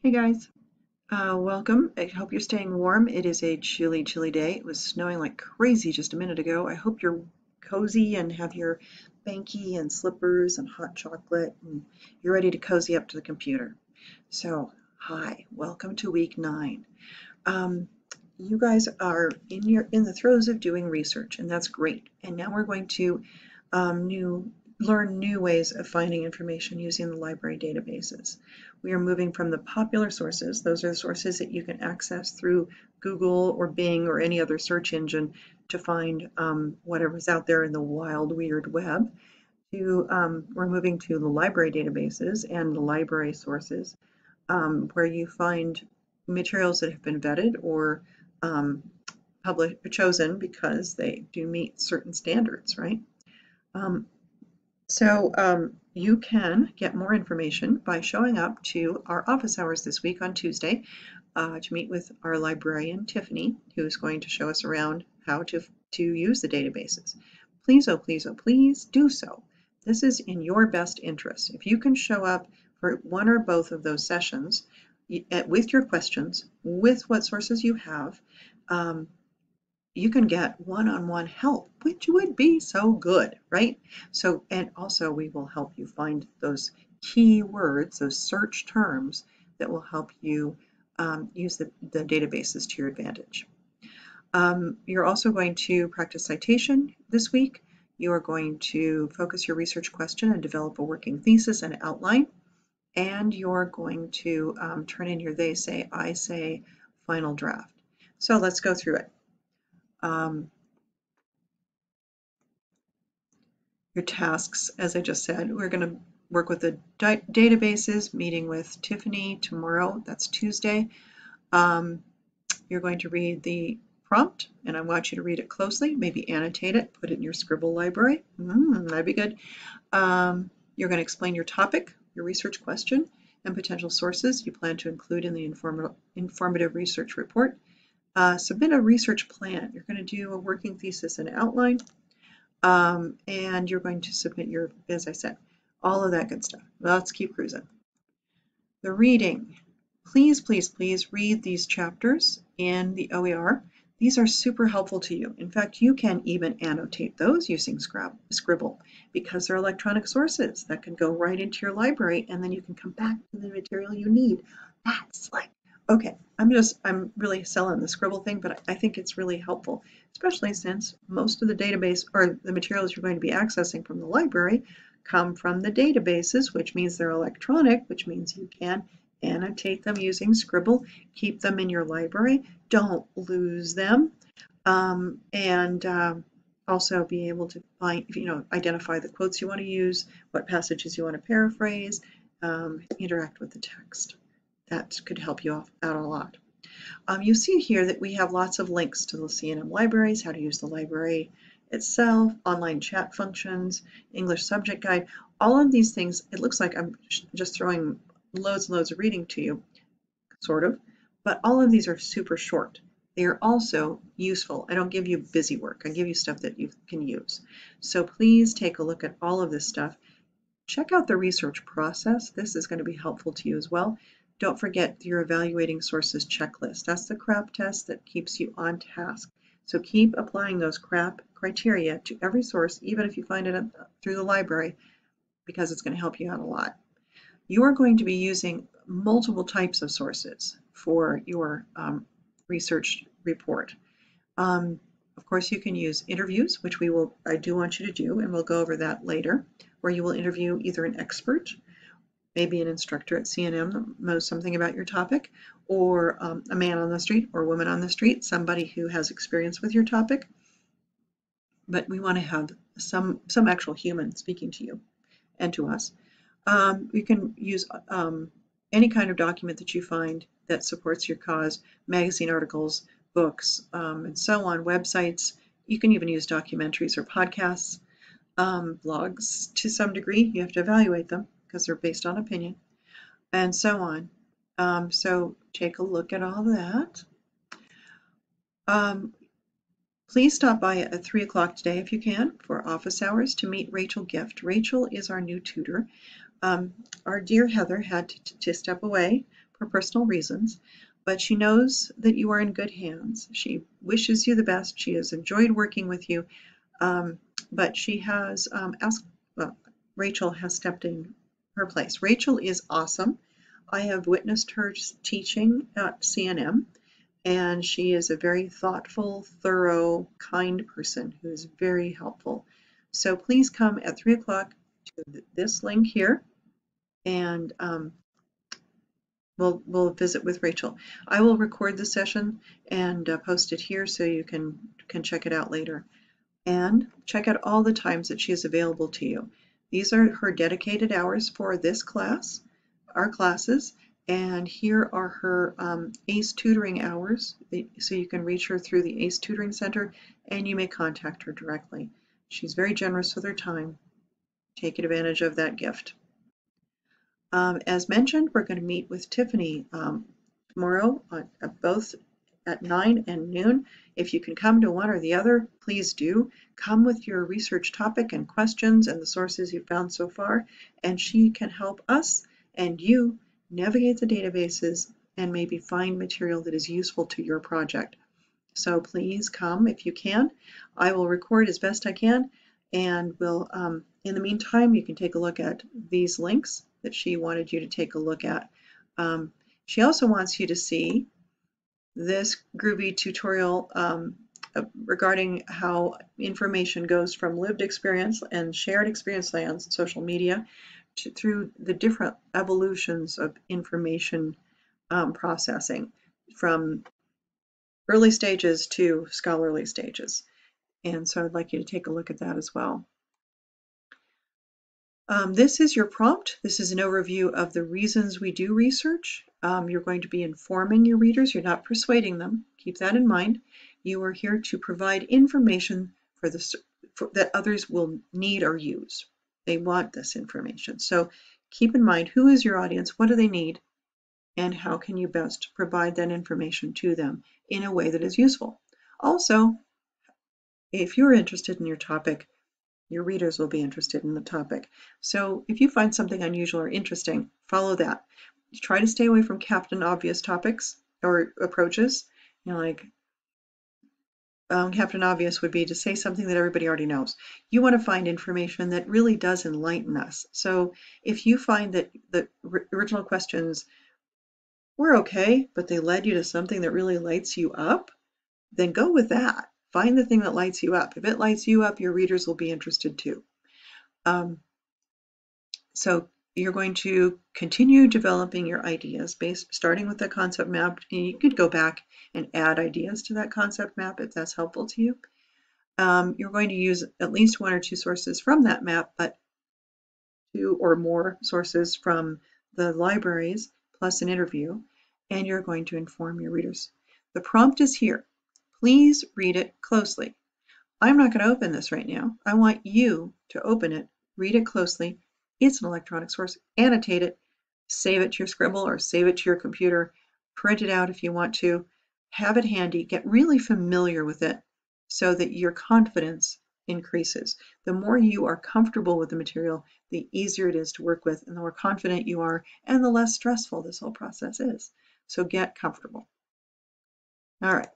Hey guys, welcome. I hope you're staying warm. It is a chilly, chilly day. It was snowing like crazy just a minute ago. I hope you're cozy and have your banky and slippers and hot chocolate and you're ready to cozy up to the computer. So, hi, welcome to week 9. Um, you guys are in the throes of doing research, and that's great. And now we're going to learn new ways of finding information using the library databases. We are moving from the popular sources, those are the sources that you can access through Google or Bing or any other search engine to find whatever's out there in the wild, weird web, to we're moving to the library databases and the library sources where you find materials that have been vetted or um, chosen because they do meet certain standards, right? Um, so you can get more information by showing up to our office hours this week on Tuesday to meet with our librarian, Tiffany, who's going to show us around how to use the databases. Please, oh please, oh please do so. This is in your best interest. If you can show up for one or both of those sessions with your questions, with what sources you have, um, you can get one-on-one help, which would be so good, right? So, and also we will help you find those key words, those search terms that will help you use the databases to your advantage. You're also going to practice citation this week. You are going to focus your research question and develop a working thesis and outline. And you're going to turn in your they say, I say final draft. So let's go through it. Your tasks, as I just said, we're going to work with the databases, meeting with Tiffany tomorrow, that's Tuesday. You're going to read the prompt, and I want you to read it closely, maybe annotate it, put it in your Scribble library. That'd be good. You're going to explain your topic, your research question, and potential sources you plan to include in the informative research report. Submit a research plan. You're going to do a working thesis and outline, and you're going to submit your, as I said, all of that good stuff. Let's keep cruising. The reading. Please, please, please read these chapters in the OER. These are super helpful to you. In fact, you can even annotate those using Scribble because they're electronic sources that can go right into your library, and then you can come back to the material you need. That's like, okay, I'm really selling the Scribble thing, but I think it's really helpful, especially since most of the database or the materials you're going to be accessing from the library come from the databases, which means they're electronic, which means you can annotate them using Scribble, keep them in your library, don't lose them, and also be able to find, identify the quotes you want to use, what passages you want to paraphrase, interact with the text. That could help you out a lot. You see here that we have lots of links to the CNM libraries, how to use the library itself, online chat functions, English subject guide, all of these things. It looks like I'm just throwing loads and loads of reading to you, sort of, but all of these are super short. They are also useful. I don't give you busy work. I give you stuff that you can use. So please take a look at all of this stuff. Check out the research process. This is going to be helpful to you as well. Don't forget your evaluating sources checklist. That's the CRAP test that keeps you on task. So keep applying those CRAP criteria to every source, even if you find it through the library, because it's going to help you out a lot. You are going to be using multiple types of sources for your research report. Of course, you can use interviews, which I do want you to do, and we'll go over that later, where you will interview either an expert, maybe an instructor at CNM that knows something about your topic, or a man on the street or woman on the street, somebody who has experience with your topic. But we want to have some actual human speaking to you and to us. You can use any kind of document that you find that supports your cause, magazine articles, books, and so on, websites. You can even use documentaries or podcasts, blogs to some degree. You have to evaluate them because they're based on opinion, and so on. So take a look at all that. Please stop by at 3 o'clock today if you can for office hours to meet Rachel Gift. Rachel is our new tutor. Our dear Heather had to step away, for personal reasons, but she knows that you are in good hands. She wishes you the best. She has enjoyed working with you, but she has Rachel has stepped in her place. Rachel is awesome. I have witnessed her teaching at CNM, and she is a very thoughtful, thorough, kind person who is very helpful. So please come at 3 o'clock to this link here, and we'll visit with Rachel. I will record the session and post it here so you can check it out later. And check out all the times that she is available to you. These are her dedicated hours for this class, our classes, and here are her ACE tutoring hours, so you can reach her through the ACE Tutoring Center, and you may contact her directly. She's very generous with her time. Take advantage of that gift. As mentioned, we're going to meet with Tiffany tomorrow, both at 9 and noon. If you can come to one or the other, please do. Come with your research topic and questions and the sources you've found so far, and she can help us and you navigate the databases and maybe find material that is useful to your project. So please come if you can. I will record as best I can, and we'll, in the meantime, you can take a look at these links that she wanted you to take a look at. She also wants you to see this Groovy tutorial regarding how information goes from lived experience and shared experience lands, social media, through the different evolutions of information processing, from early stages to scholarly stages. And so I'd like you to take a look at that as well. This is your prompt. This is an overview of the reasons we do research. You're going to be informing your readers. You're not persuading them. Keep that in mind. You are here to provide information that others will need or use. They want this information. So keep in mind, who is your audience? What do they need? And how can you best provide that information to them in a way that is useful? Also, if you're interested in your topic, your readers will be interested in the topic. So if you find something unusual or interesting, follow that. Try to stay away from Captain Obvious topics or approaches. You know, like Captain Obvious would be to say something that everybody already knows. You want to find information that really does enlighten us. So if you find that the original questions were okay, but they led you to something that really lights you up, then go with that. Find the thing that lights you up. If it lights you up, your readers will be interested too. So you're going to continue developing your ideas starting with the concept map. And you could go back and add ideas to that concept map if that's helpful to you. You're going to use at least one or two sources from that map, but 2 or more sources from the libraries, plus an interview, and you're going to inform your readers. The prompt is here. Please read it closely. I'm not going to open this right now. I want you to open it, read it closely. It's an electronic source. Annotate it, save it to your Scribble or save it to your computer, print it out if you want to, have it handy, get really familiar with it so that your confidence increases. The more you are comfortable with the material, the easier it is to work with, and the more confident you are, and the less stressful this whole process is. So get comfortable. All right.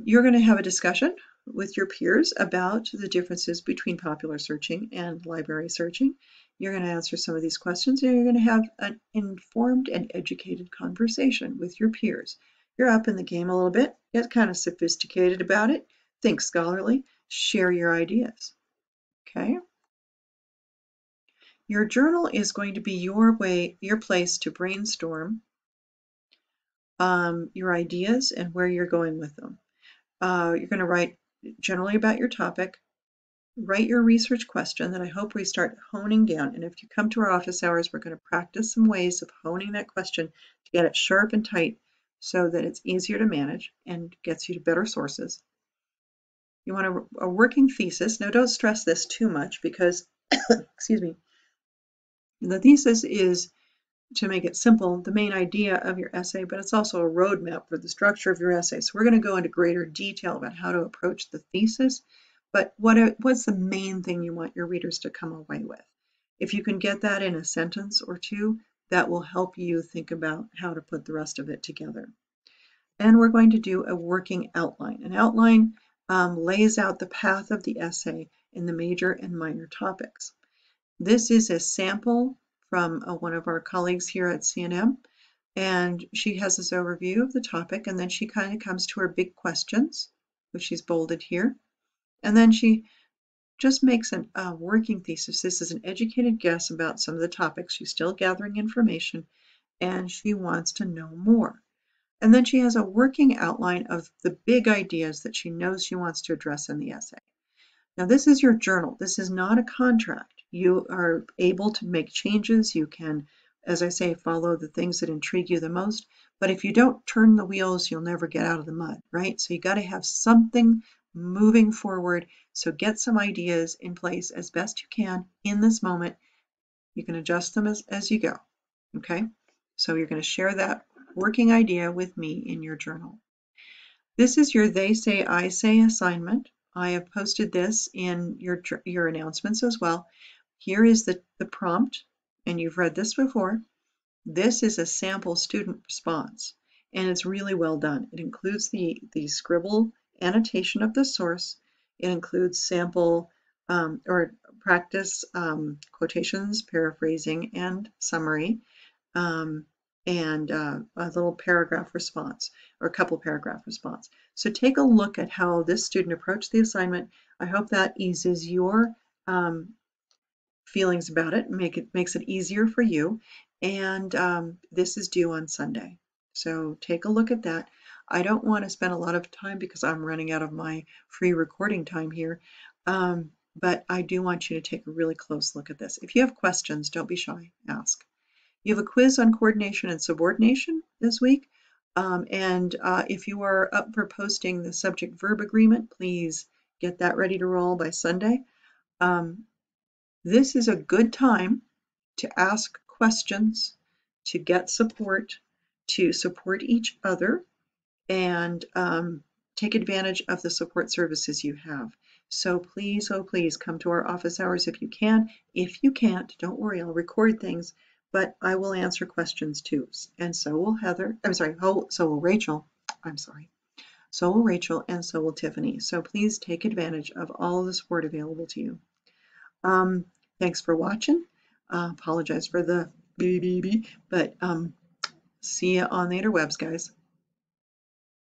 You're going to have a discussion with your peers about the differences between popular searching and library searching. You're going to answer some of these questions, and you're going to have an informed and educated conversation with your peers. You're up in the game a little bit, get kind of sophisticated about it, think scholarly, share your ideas. Okay? Your journal is going to be your place to brainstorm your ideas and where you're going with them. You're going to write generally about your topic, write your research question that I hope we start honing down. And if you come to our office hours, we're going to practice some ways of honing that question to get it sharp and tight so that it's easier to manage and gets you to better sources. You want a working thesis. Now, don't stress this too much because, excuse me, the thesis is, to make it simple, the main idea of your essay, but it's also a roadmap for the structure of your essay. So we're going to go into greater detail about how to approach the thesis, but what's the main thing you want your readers to come away with? If you can get that in a sentence or two, that will help you think about how to put the rest of it together. And we're going to do a working outline. An outline lays out the path of the essay in the major and minor topics. This is a sample from one of our colleagues here at CNM, and she has this overview of the topic, and then she kind of comes to her big questions, which she's bolded here, and then she just makes a working thesis. This is an educated guess about some of the topics. She's still gathering information, and she wants to know more. And then she has a working outline of the big ideas that she knows she wants to address in the essay. Now, this is your journal. This is not a contract. You are able to make changes. You can, as I say, follow the things that intrigue you the most. But if you don't turn the wheels, you'll never get out of the mud, right? So you got to have something moving forward. So get some ideas in place as best you can in this moment. You can adjust them as you go, okay? So you're going to share that working idea with me in your journal. This is your They Say, I Say assignment. I have posted this in your announcements as well. Here is the prompt, and you've read this before. This is a sample student response, and it's really well done. It includes the scribble annotation of the source. It includes sample or practice quotations, paraphrasing, and summary. And a little paragraph response or a couple paragraph response. So take a look at how this student approached the assignment. I hope that eases your feelings about it, makes it easier for you. And this is due on Sunday. So take a look at that. I don't want to spend a lot of time because I'm running out of my free recording time here. But I do want you to take a really close look at this. If you have questions, don't be shy, ask. You have a quiz on coordination and subordination this week. If you are up for posting the subject-verb agreement, please get that ready to roll by Sunday. This is a good time to ask questions, to get support, to support each other, and take advantage of the support services you have. So please, oh please, come to our office hours if you can. If you can't, don't worry, I'll record things, but I will answer questions too. And so will Heather, so will Rachel, so will Rachel, and so will Tiffany. So please take advantage of all of the support available to you. Thanks for watching. Apologize for the but see you on the interwebs, guys.